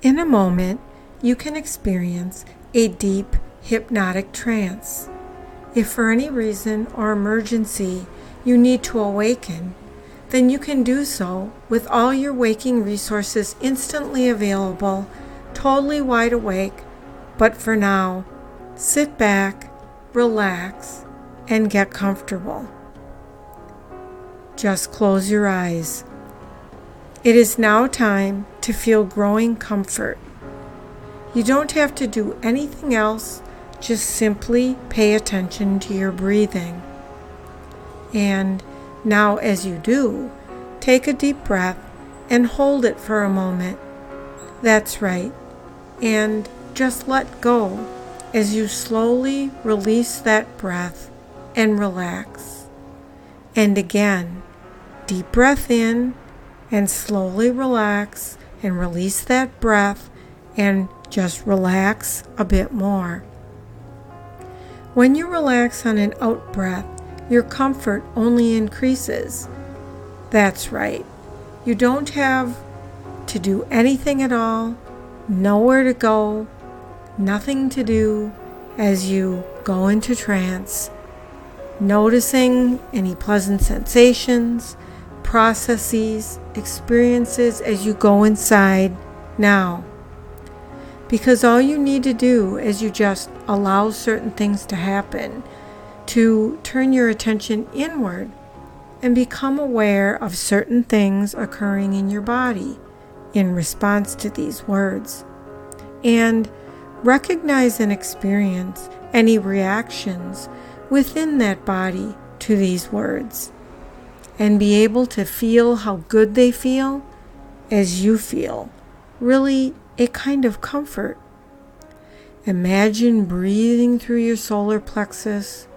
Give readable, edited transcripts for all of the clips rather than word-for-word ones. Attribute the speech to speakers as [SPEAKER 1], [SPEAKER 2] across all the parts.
[SPEAKER 1] In a moment, you can experience a deep hypnotic trance. If for any reason or emergency you need to awaken, then you can do so with all your waking resources instantly available, totally wide awake. But for now, sit back, relax, and get comfortable. Just close your eyes. It is now time to feel growing comfort. You don't have to do anything else, just simply pay attention to your breathing. And now as you do, take a deep breath and hold it for a moment. That's right. And just let go as you slowly release that breath and relax. And again, deep breath in and slowly relax and release that breath and just relax a bit more. When you relax on an out breath, your comfort only increases. That's right. You don't have to do anything at all, nowhere to go, nothing to do as you go into trance, noticing any pleasant sensations, processes, experiences as you go inside now. Because all you need to do is you just allow certain things to happen, to turn your attention inward and become aware of certain things occurring in your body in response to these words. And recognize and experience any reactions within that body to these words. And be able to feel how good they feel as you feel. Really a kind of comfort. Imagine breathing through your solar plexus.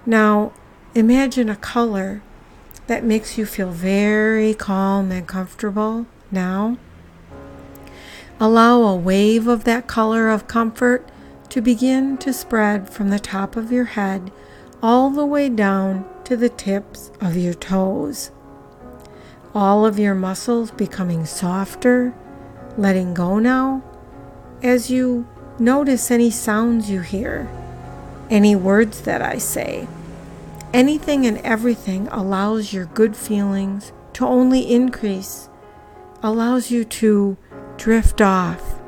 [SPEAKER 1] Now, imagine a color that makes you feel very calm and comfortable now. Allow a wave of that color of comfort to begin to spread from the top of your head all the way down to the tips of your toes. All of your muscles becoming softer, letting go now as you notice any sounds you hear, any words that I say. Anything and everything allows your good feelings to only increase, allows you to drift off.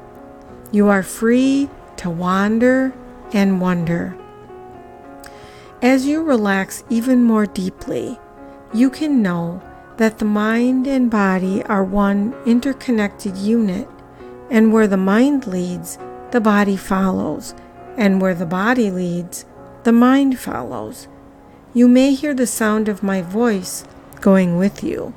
[SPEAKER 1] You are free to wander and wonder. As you relax even more deeply, you can know that the mind and body are one interconnected unit, and where the mind leads, the body follows, and where the body leads, the mind follows. You may hear the sound of my voice going with you.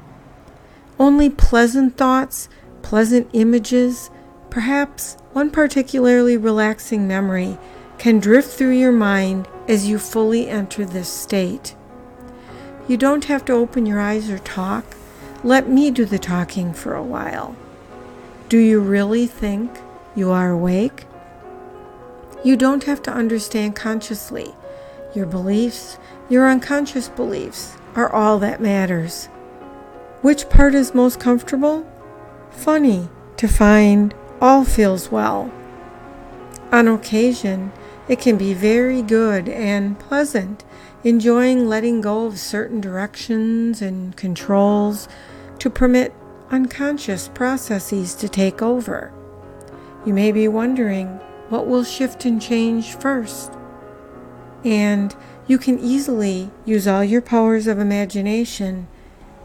[SPEAKER 1] Only pleasant thoughts, pleasant images, perhaps one particularly relaxing memory can drift through your mind as you fully enter this state. You don't have to open your eyes or talk. Let me do the talking for a while. Do you really think you are awake? You don't have to understand consciously. Your beliefs, your unconscious beliefs, are all that matters. Which part is most comfortable? Funny to find all feels well. On occasion, it can be very good and pleasant, enjoying letting go of certain directions and controls to permit unconscious processes to take over. You may be wondering what will shift and change first. And you can easily use all your powers of imagination,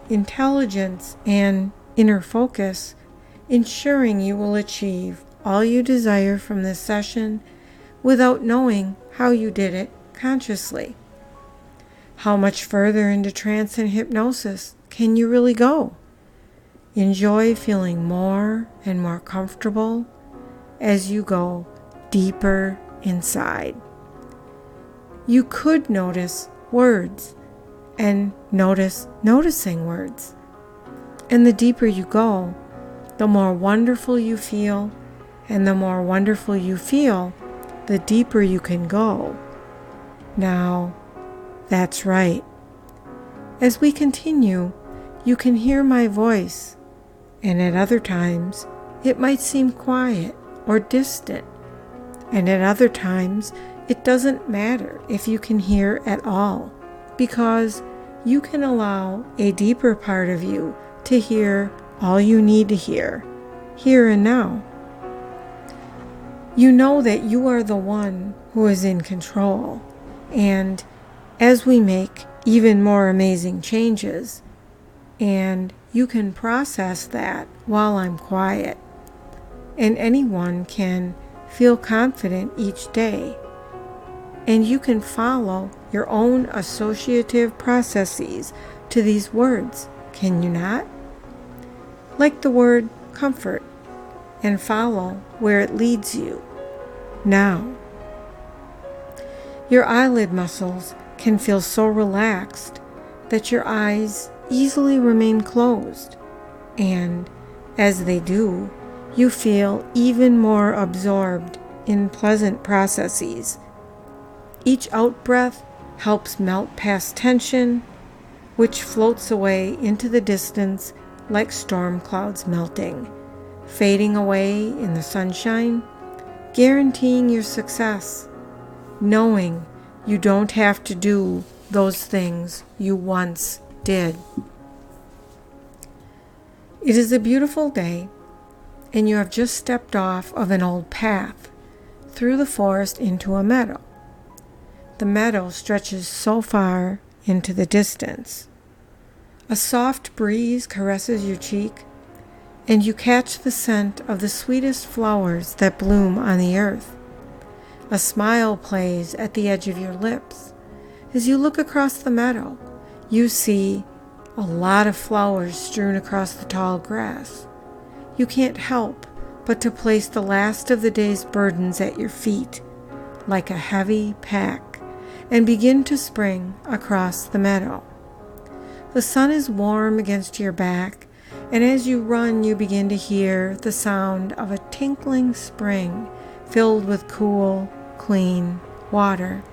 [SPEAKER 1] intelligence, and inner focus, ensuring you will achieve all you desire from this session without knowing how you did it consciously. How much further into trance and hypnosis can you really go? Enjoy feeling more and more comfortable as you go deeper inside. You could notice words and noticing words. And the deeper you go, the more wonderful you feel, and the more wonderful you feel, the deeper you can go. Now, that's right. As we continue, you can hear my voice, and at other times, it might seem quiet or distant, and at other times it doesn't matter if you can hear at all, because you can allow a deeper part of you to hear all you need to hear, here and now. You know that you are the one who is in control, and as we make even more amazing changes, and you can process that while I'm quiet, and anyone can feel confident each day, and you can follow your own associative processes to these words, can you not? Like the word comfort, and follow where it leads you. Now, your eyelid muscles can feel so relaxed that your eyes easily remain closed, and as they do, you feel even more absorbed in pleasant processes. Each out-breath helps melt past tension, which floats away into the distance like storm clouds melting, fading away in the sunshine, guaranteeing your success, knowing you don't have to do those things you once did. It is a beautiful day, and you have just stepped off of an old path through the forest into a meadow. The meadow stretches so far into the distance. A soft breeze caresses your cheek, and you catch the scent of the sweetest flowers that bloom on the earth. A smile plays at the edge of your lips. As you look across the meadow, you see a lot of flowers strewn across the tall grass. You can't help but to place the last of the day's burdens at your feet, like a heavy pack, and begin to spring across the meadow. The sun is warm against your back, and as you run, you begin to hear the sound of a tinkling spring filled with cool, clean water.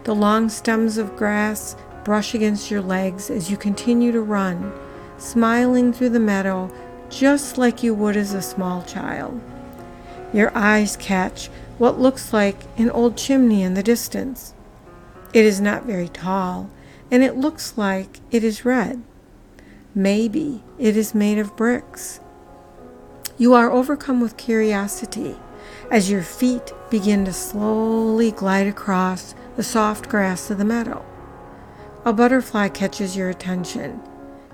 [SPEAKER 1] The long stems of grass brush against your legs as you continue to run, smiling through the meadow just like you would as a small child. Your eyes catch what looks like an old chimney in the distance. It is not very tall, and it looks like it is red. Maybe it is made of bricks. You are overcome with curiosity as your feet begin to slowly glide across the soft grass of the meadow. A butterfly catches your attention,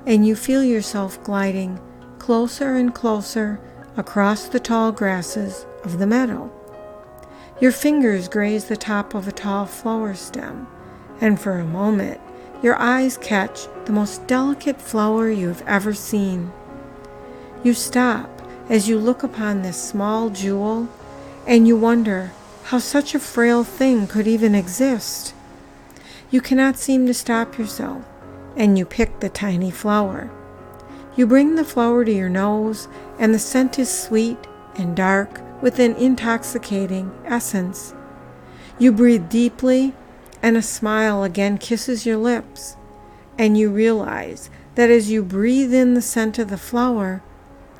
[SPEAKER 1] and you feel yourself gliding closer and closer across the tall grasses of the meadow. Your fingers graze the top of a tall flower stem, and for a moment, your eyes catch the most delicate flower you have ever seen. You stop as you look upon this small jewel, and you wonder how such a frail thing could even exist. You cannot seem to stop yourself, and you pick the tiny flower. You bring the flower to your nose, and the scent is sweet and dark with an intoxicating essence. You breathe deeply, and a smile again kisses your lips, and you realize that as you breathe in the scent of the flower,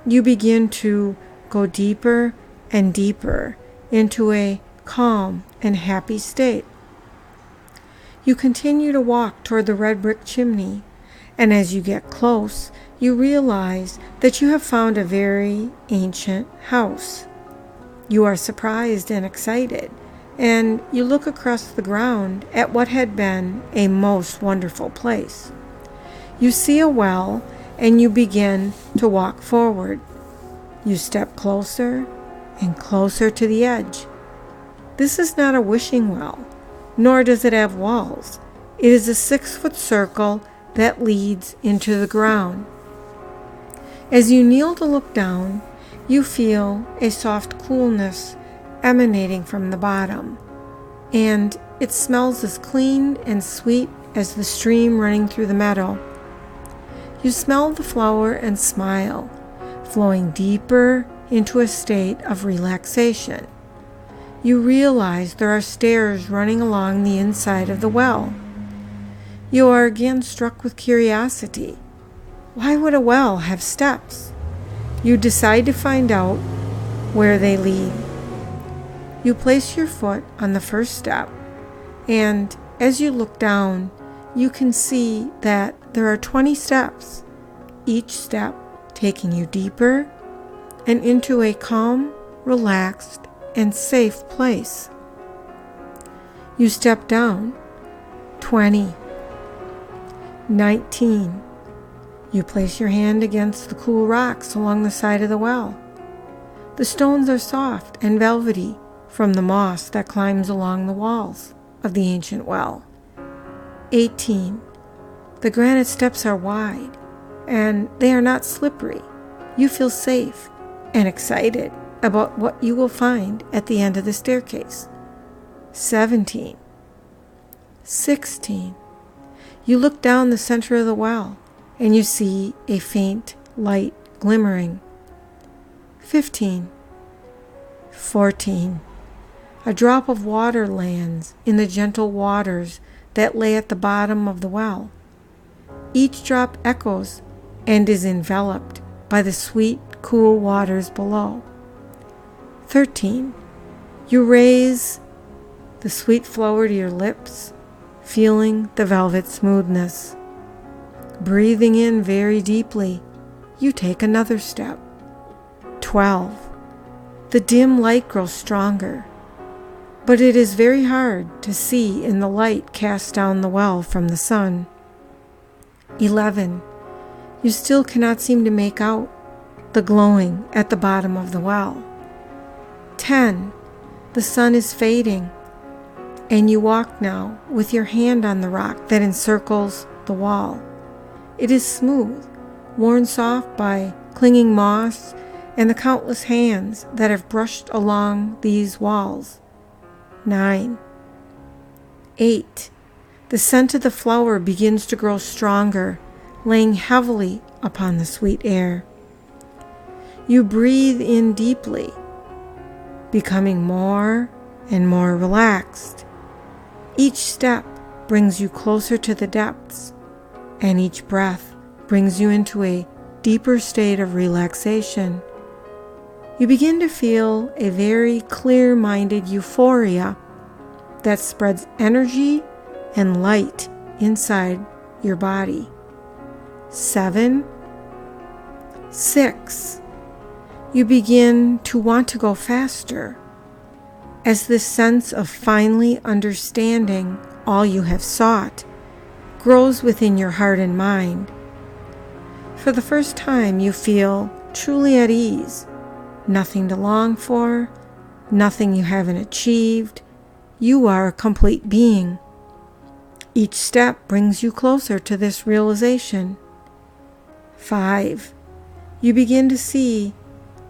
[SPEAKER 1] you begin to go deeper and deeper into a calm and happy state. You continue to walk toward the red brick chimney, and as you get close, you realize that you have found a very ancient house. You are surprised and excited, and you look across the ground at what had been a most wonderful place. You see a well, and you begin to walk forward. You step closer and closer to the edge. This is not a wishing well, nor does it have walls. It is a 6-foot circle that leads into the ground. As you kneel to look down, you feel a soft coolness emanating from the bottom, and it smells as clean and sweet as the stream running through the meadow. You smell the flower and smile, flowing deeper into a state of relaxation. You realize there are stairs running along the inside of the well. You are again struck with curiosity. Why would a well have steps? You decide to find out where they lead. You place your foot on the first step, and as you look down, you can see that there are 20 steps, each step taking you deeper and into a calm, relaxed, and safe place. You step down. 20. 19. You place your hand against the cool rocks along the side of the well. The stones are soft and velvety from the moss that climbs along the walls of the ancient well. 18. The granite steps are wide, and they are not slippery. You feel safe and excited about what you will find at the end of the staircase. 17. 16. You look down the center of the well, and you see a faint light glimmering. 15. 14. A drop of water lands in the gentle waters that lay at the bottom of the well. Each drop echoes and is enveloped by the sweet, cool waters below. 13. You raise the sweet flower to your lips, feeling the velvet smoothness. Breathing in very deeply, you take another step. 12. The dim light grows stronger, but it is very hard to see in the light cast down the well from the sun. 11. You still cannot seem to make out the glowing at the bottom of the well. 10. The sun is fading, and you walk now with your hand on the rock that encircles the wall. It is smooth, worn soft by clinging moss and the countless hands that have brushed along these walls. 9. 8. The scent of the flower begins to grow stronger, laying heavily upon the sweet air. You breathe in deeply, becoming more and more relaxed. Each step brings you closer to the depths, and each breath brings you into a deeper state of relaxation. You begin to feel a very clear-minded euphoria that spreads energy and light inside your body. 7. 6. You begin to want to go faster, as this sense of finally understanding all you have sought grows within your heart and mind. For the first time, you feel truly at ease. Nothing to long for, nothing you haven't achieved. You are a complete being. Each step brings you closer to this realization. 5. You begin to see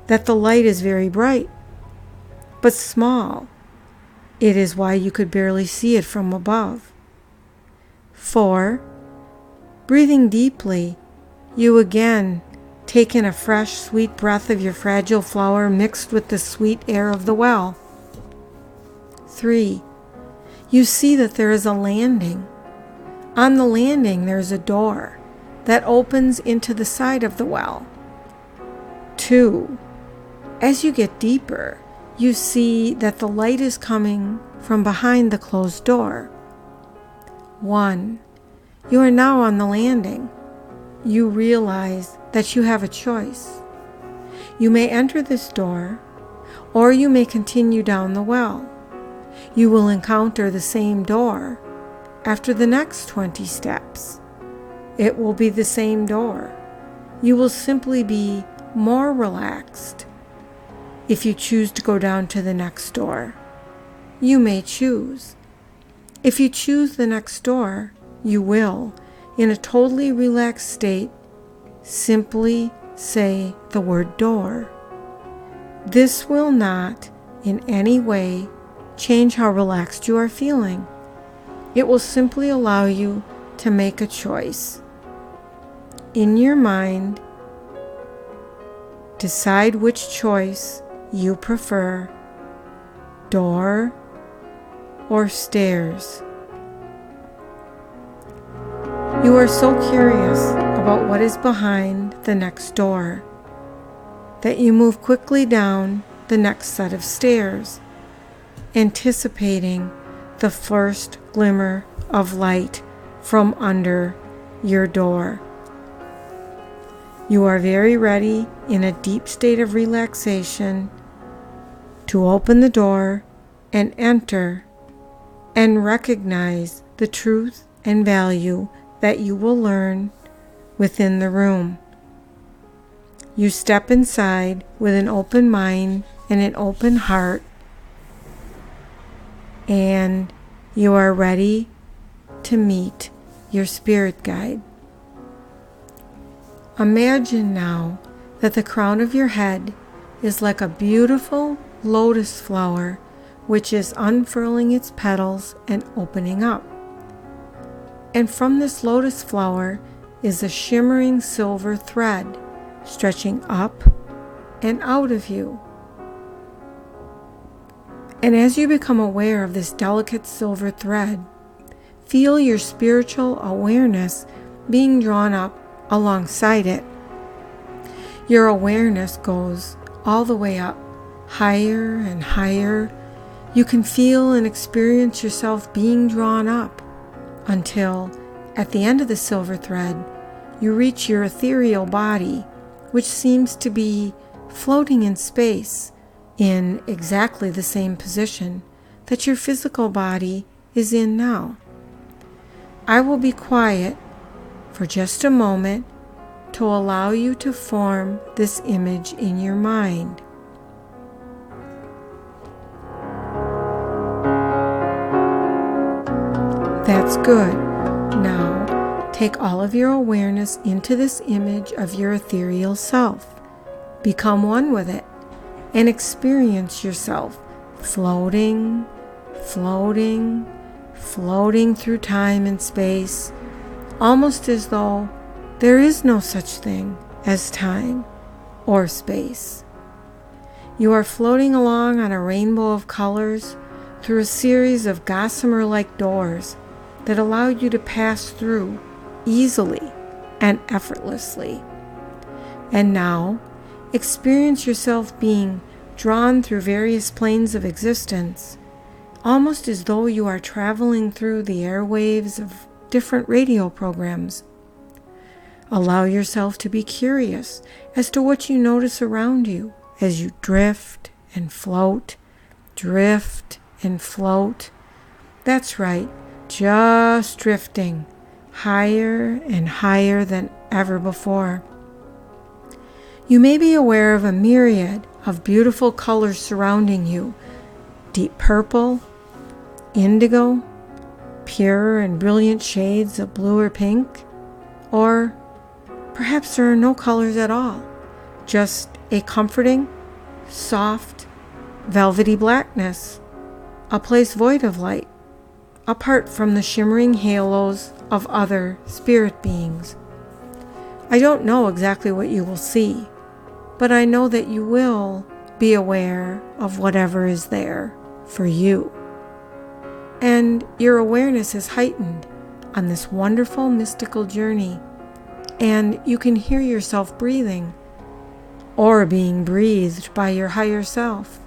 [SPEAKER 1] that the light is very bright, but small. It is why you could barely see it from above. 4. Breathing deeply, you again take in a fresh, sweet breath of your fragile flower mixed with the sweet air of the well. 3. You see that there is a landing. On the landing, there is a door that opens into the side of the well. 2. As you get deeper, you see that the light is coming from behind the closed door. 1. You are now on the landing. You realize that you have a choice. You may enter this door, or you may continue down the well. You will encounter the same door after the next 20 steps. It will be the same door. You will simply be more relaxed. If you choose to go down to the next door, you may choose. If you choose the next door, you will, in a totally relaxed state, simply say the word door. This will not in any way change how relaxed you are feeling. It will simply allow you to make a choice. In your mind, decide which choice you prefer, door or stairs. You are so curious about what is behind the next door. that you move quickly down the next set of stairs, anticipating the first glimmer of light from under your door. You are very ready, in a deep state of relaxation, to open the door and enter and recognize the truth and value that you will learn within the room. You step inside with an open mind and an open heart, and you are ready to meet your spirit guide. Imagine now that the crown of your head is like a beautiful lotus flower which is unfurling its petals and opening up. And from this lotus flower is a shimmering silver thread stretching up and out of you. And as you become aware of this delicate silver thread, feel your spiritual awareness being drawn up alongside it. Your awareness goes all the way up, higher and higher. You can feel and experience yourself being drawn up until, at the end of the silver thread, you reach your ethereal body, which seems to be floating in space in exactly the same position that your physical body is in now. I will be quiet for just a moment to allow you to form this image in your mind. That's good. Now, take all of your awareness into this image of your ethereal self. Become one with it and experience yourself floating, floating, floating through time and space, almost as though there is no such thing as time or space. You are floating along on a rainbow of colors through a series of gossamer-like doors that allow you to pass through easily and effortlessly. And now, experience yourself being drawn through various planes of existence, almost as though you are traveling through the airwaves of different radio programs. Allow yourself to be curious as to what you notice around you as you drift and float, drift and float. That's right, just drifting higher and higher than ever before. You may be aware of a myriad of beautiful colors surrounding you: deep purple, indigo, pure and brilliant shades of blue or pink, or perhaps there are no colors at all, just a comforting, soft, velvety blackness, a place void of light, apart from the shimmering halos of other spirit beings. I don't know exactly what you will see, but I know that you will be aware of whatever is there for you. And your awareness is heightened on this wonderful mystical journey, and you can hear yourself breathing or being breathed by your higher self.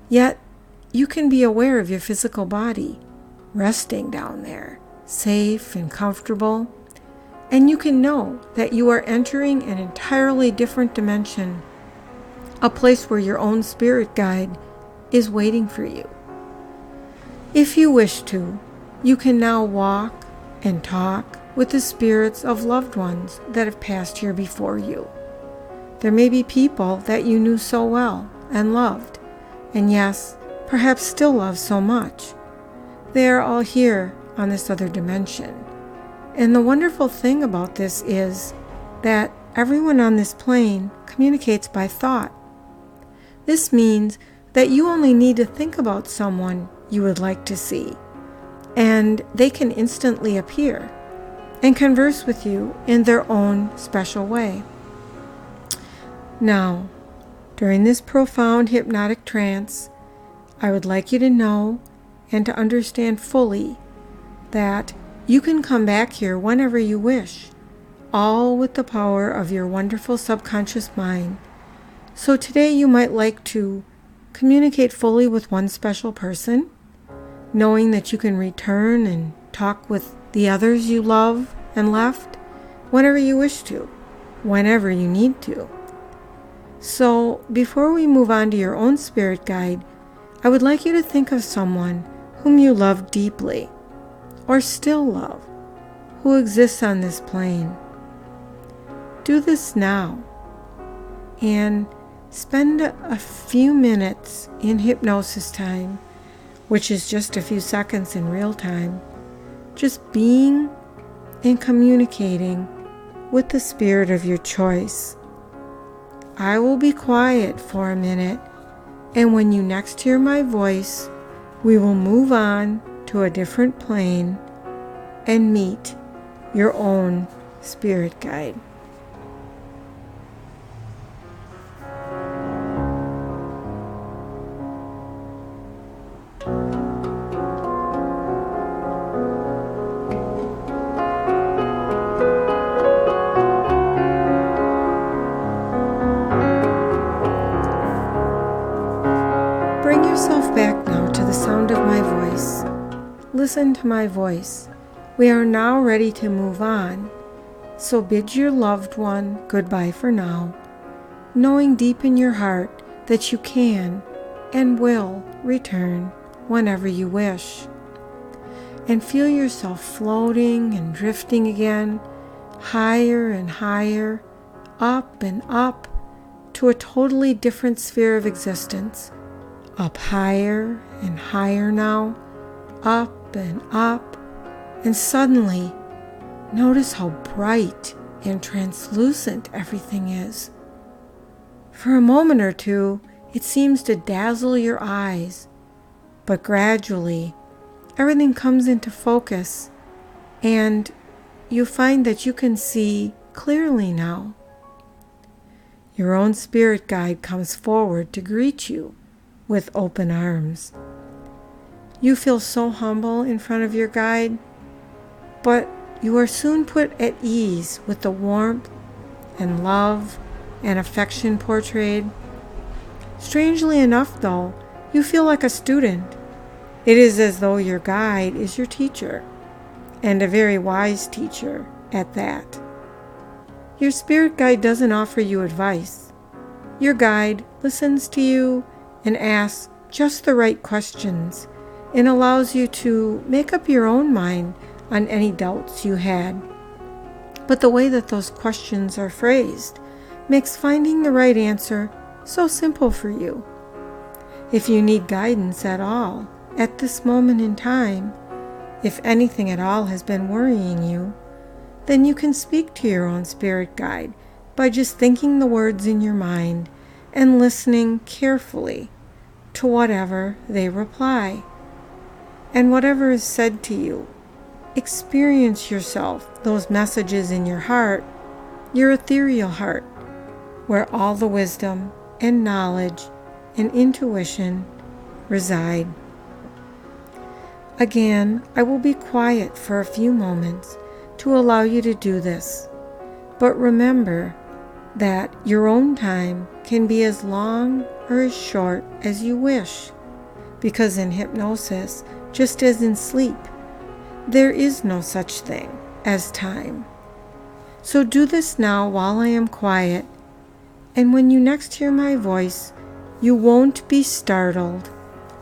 [SPEAKER 1] Yet you can be aware of your physical body resting down there, safe and comfortable, and you can know that you are entering an entirely different dimension, a place where your own spirit guide is waiting for you. If you wish to, you can now walk and talk with the spirits of loved ones that have passed here before you. There may be people that you knew so well and loved, and yes, perhaps still love so much. They are all here on this other dimension. And the wonderful thing about this is that everyone on this plane communicates by thought. This means that you only need to think about someone you would like to see, and they can instantly appear and converse with you in their own special way. Now, during this profound hypnotic trance, I would like you to know and to understand fully that you can come back here whenever you wish, all with the power of your wonderful subconscious mind, So today you might like to communicate fully with one special person, knowing that you can return and talk with the others you love and left whenever you wish to, whenever you need to. So before we move on to your own spirit guide, I would like you to think of someone whom you love deeply, or still love, who exists on this plane. Do this now, and spend a few minutes in hypnosis time, which is just a few seconds in real time, just being and communicating with the spirit of your choice. I will be quiet for a minute, and when you next hear my voice, we will move on to a different plane and meet your own spirit guide. Bring yourself back now to the sound of my voice. Listen to my voice. We are now ready to move on, so bid your loved one goodbye for now, knowing deep in your heart that you can and will return whenever you wish. And feel yourself floating and drifting again, higher and higher, up and up, to a totally different sphere of existence. Up higher and higher now, up and up, and suddenly notice how bright and translucent everything is. For a moment or two, it seems to dazzle your eyes, but gradually everything comes into focus and you find that you can see clearly now. Your own spirit guide comes forward to greet you with open arms. You feel so humble in front of your guide, but you are soon put at ease with the warmth and love and affection portrayed. Strangely enough, though, you feel like a student. It is as though your guide is your teacher, and a very wise teacher at that. Your spirit guide doesn't offer you advice. Your guide listens to you and asks just the right questions and allows you to make up your own mind on any doubts you had. But the way that those questions are phrased makes finding the right answer so simple for you. If you need guidance at all at this moment in time, if anything at all has been worrying you, then you can speak to your own spirit guide by just thinking the words in your mind and listening carefully to whatever they reply. And whatever is said to you, experience yourself those messages in your heart, your ethereal heart, where all the wisdom and knowledge and intuition reside. Again, I will be quiet for a few moments to allow you to do this. But remember that your own time can be as long or as short as you wish, because in hypnosis, just as in sleep, there is no such thing as time. So do this now while I am quiet, and when you next hear my voice, you won't be startled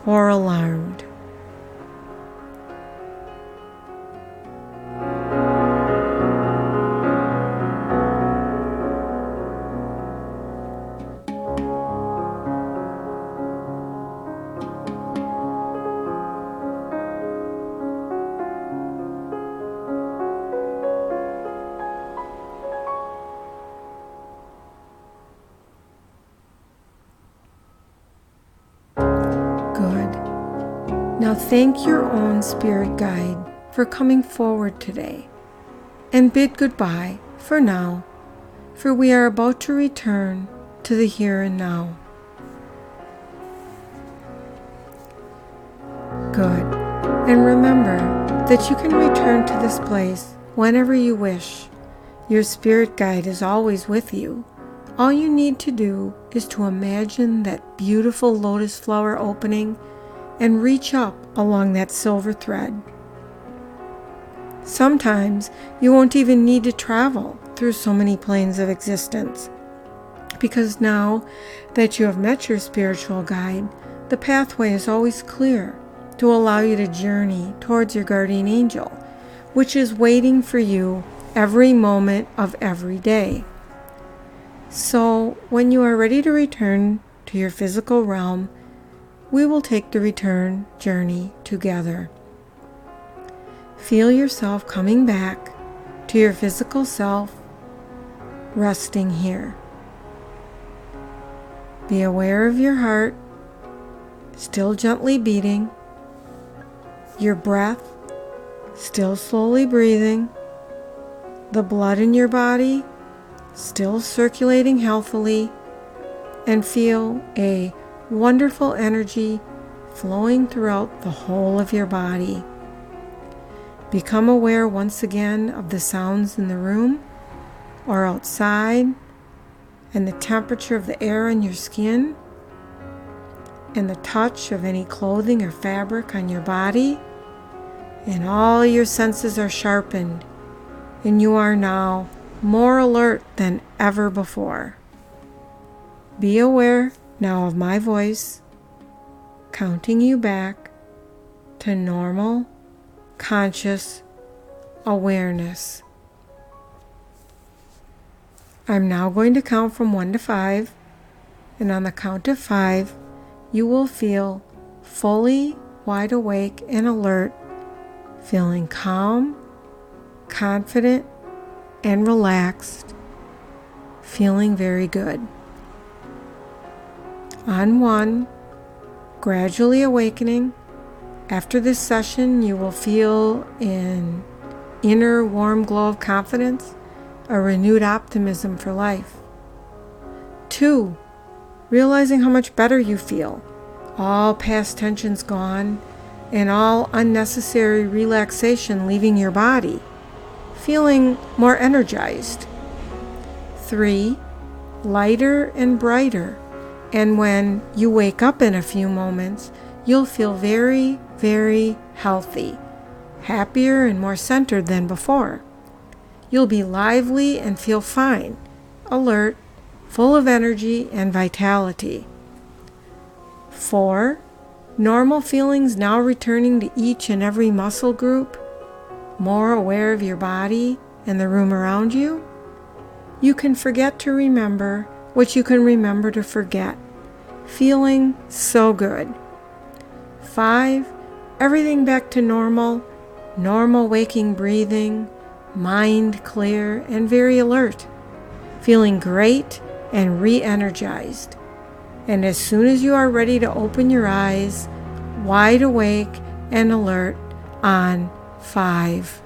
[SPEAKER 1] or alarmed. Good. Now thank your own spirit guide for coming forward today, and bid goodbye for now, for we are about to return to the here and now. Good. And remember that you can return to this place whenever you wish. Your spirit guide is always with you. All you need to do is to imagine that beautiful lotus flower opening and reach up along that silver thread. Sometimes you won't even need to travel through so many planes of existence, because now that you have met your spiritual guide, the pathway is always clear to allow you to journey towards your guardian angel, which is waiting for you every moment of every day. So when you are ready to return to your physical realm, we will take the return journey together. Feel yourself coming back to your physical self, resting here. Be aware of your heart, still gently beating, your breath, still slowly breathing, the blood in your body, still circulating healthily, and feel a wonderful energy flowing throughout the whole of your body. Become aware once again of the sounds in the room or outside, and the temperature of the air on your skin, and the touch of any clothing or fabric on your body, and all your senses are sharpened, and you are now more alert than ever before. Be aware now of my voice, counting you back to normal, conscious awareness. I'm now going to count from 1 to 5, and on the count of 5, you will feel fully wide awake and alert, feeling calm, confident, and relaxed, feeling very good. On 1, gradually awakening. After this session, you will feel an inner warm glow of confidence, a renewed optimism for life. 2, realizing how much better you feel, all past tensions gone, and all unnecessary relaxation leaving your body, feeling more energized. 3, lighter and brighter, and when you wake up in a few moments, you'll feel very, very healthy, happier and more centered than before. You'll be lively and feel fine, alert, full of energy and vitality. 4, normal feelings now returning to each and every muscle group, more aware of your body and the room around you. You can forget to remember what you can remember to forget, feeling so good. 5, everything back to normal waking breathing, mind clear and very alert, feeling great and re-energized. And as soon as you are ready to open your eyes, wide awake and alert on 5.